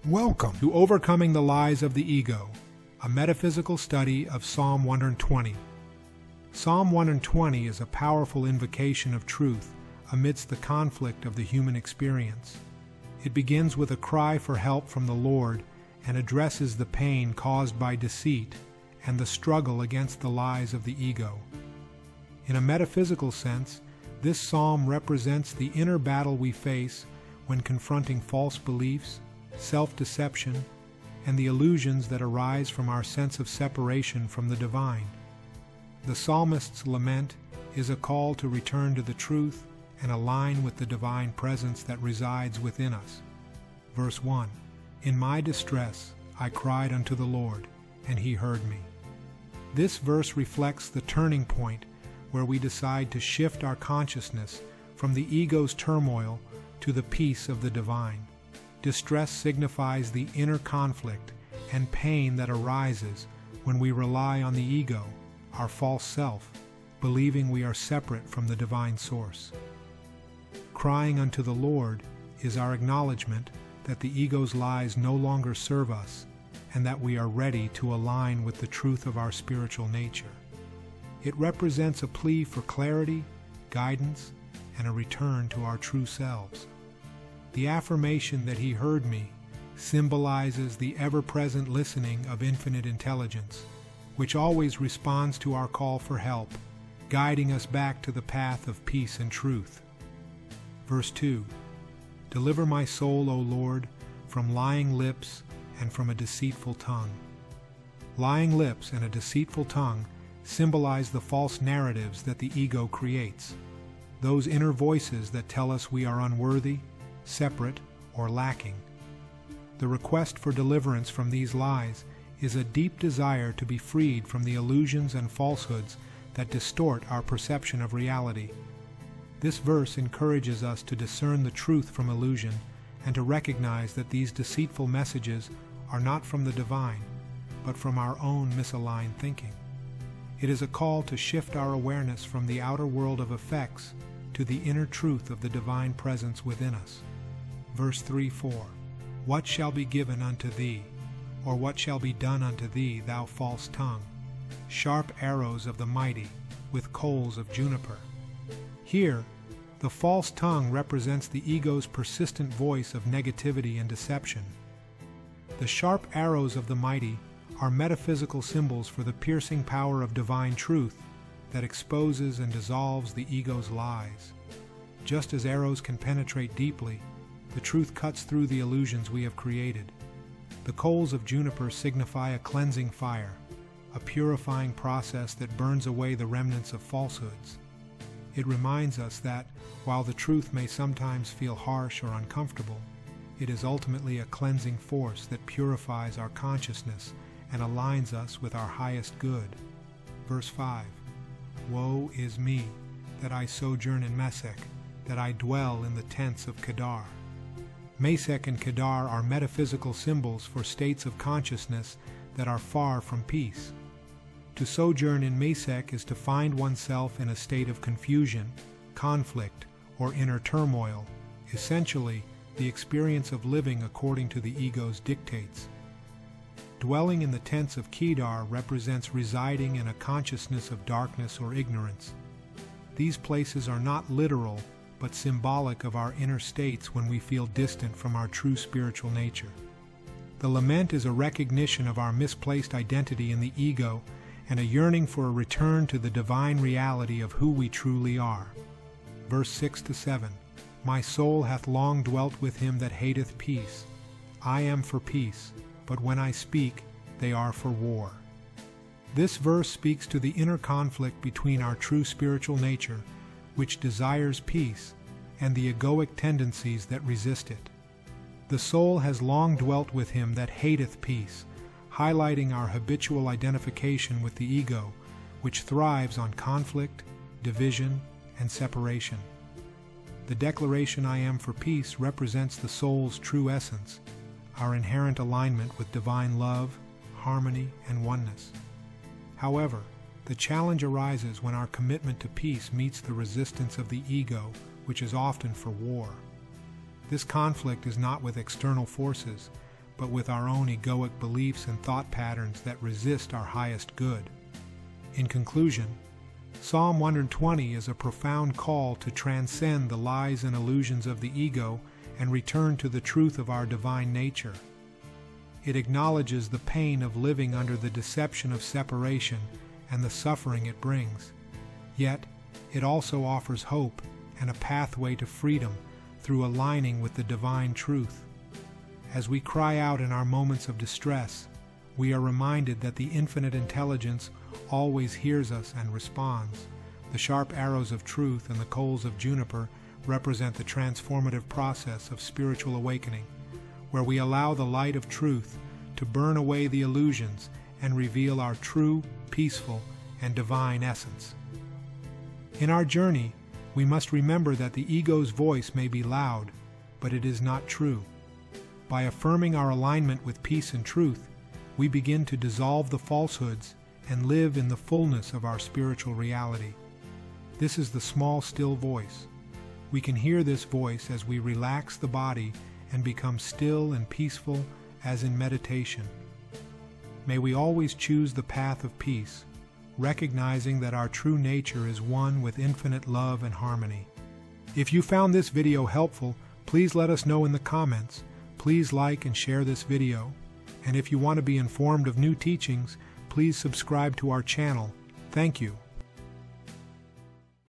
Welcome to Overcoming the Lies of the Ego, a metaphysical study of Psalm 120. Psalm 120 is a powerful invocation of truth amidst the conflict of the human experience. It begins with a cry for help from the Lord and addresses the pain caused by deceit and the struggle against the lies of the ego. In a metaphysical sense, this psalm represents the inner battle we face when confronting false beliefs, self-deception, and the illusions that arise from our sense of separation from the divine. The psalmist's lament is a call to return to the truth and align with the divine presence that resides within us. Verse 1, "In my distress I cried unto the Lord, and he heard me." This verse reflects the turning point where we decide to shift our consciousness from the ego's turmoil to the peace of the divine. Distress signifies the inner conflict and pain that arises when we rely on the ego, our false self, believing we are separate from the divine source. Crying unto the Lord is our acknowledgement that the ego's lies no longer serve us and that we are ready to align with the truth of our spiritual nature. It represents a plea for clarity, guidance, and a return to our true selves. The affirmation that he heard me symbolizes the ever-present listening of infinite intelligence, which always responds to our call for help, guiding us back to the path of peace and truth. Verse 2, "Deliver my soul, O Lord, from lying lips and from a deceitful tongue." Lying lips and a deceitful tongue symbolize the false narratives that the ego creates, those inner voices that tell us we are unworthy, separate, or lacking. The request for deliverance from these lies is a deep desire to be freed from the illusions and falsehoods that distort our perception of reality. This verse encourages us to discern the truth from illusion and to recognize that these deceitful messages are not from the divine, but from our own misaligned thinking. It is a call to shift our awareness from the outer world of effects to the inner truth of the divine presence within us. Verse 3-4, "What shall be given unto thee, or what shall be done unto thee, thou false tongue? Sharp arrows of the mighty, with coals of juniper." Here, the false tongue represents the ego's persistent voice of negativity and deception. The sharp arrows of the mighty are metaphysical symbols for the piercing power of divine truth that exposes and dissolves the ego's lies. Just as arrows can penetrate deeply, the truth cuts through the illusions we have created. The coals of juniper signify a cleansing fire, a purifying process that burns away the remnants of falsehoods. It reminds us that, while the truth may sometimes feel harsh or uncomfortable, it is ultimately a cleansing force that purifies our consciousness and aligns us with our highest good. Verse 5, "Woe is me, that I sojourn in Mesech, that I dwell in the tents of Kedar." Mesech and Kedar are metaphysical symbols for states of consciousness that are far from peace. To sojourn in Mesech is to find oneself in a state of confusion, conflict, or inner turmoil, essentially the experience of living according to the ego's dictates. Dwelling in the tents of Kedar represents residing in a consciousness of darkness or ignorance. These places are not literal, but symbolic of our inner states when we feel distant from our true spiritual nature. The lament is a recognition of our misplaced identity in the ego and a yearning for a return to the divine reality of who we truly are. Verse 6-7, "My soul hath long dwelt with him that hateth peace. I am for peace, but when I speak, they are for war." This verse speaks to the inner conflict between our true spiritual nature, which desires peace, and the egoic tendencies that resist it. The soul has long dwelt with him that hateth peace, highlighting our habitual identification with the ego, which thrives on conflict, division, and separation. The declaration "I am for peace" represents the soul's true essence, our inherent alignment with divine love, harmony, and oneness. However, the challenge arises when our commitment to peace meets the resistance of the ego, which is often for war. This conflict is not with external forces, but with our own egoic beliefs and thought patterns that resist our highest good. In conclusion, Psalm 120 is a profound call to transcend the lies and illusions of the ego and return to the truth of our divine nature. It acknowledges the pain of living under the deception of separation and the suffering it brings. Yet, it also offers hope and a pathway to freedom through aligning with the divine truth. As we cry out in our moments of distress, we are reminded that the infinite intelligence always hears us and responds. The sharp arrows of truth and the coals of juniper represent the transformative process of spiritual awakening, where we allow the light of truth to burn away the illusions and reveal our true, peaceful, and divine essence. In our journey, we must remember that the ego's voice may be loud, but it is not true. By affirming our alignment with peace and truth, we begin to dissolve the falsehoods and live in the fullness of our spiritual reality. This is the small, still voice. We can hear this voice as we relax the body and become still and peaceful as in meditation. May we always choose the path of peace, recognizing that our true nature is one with infinite love and harmony. If you found this video helpful, please let us know in the comments. Please like and share this video. And if you want to be informed of new teachings, please subscribe to our channel. Thank you.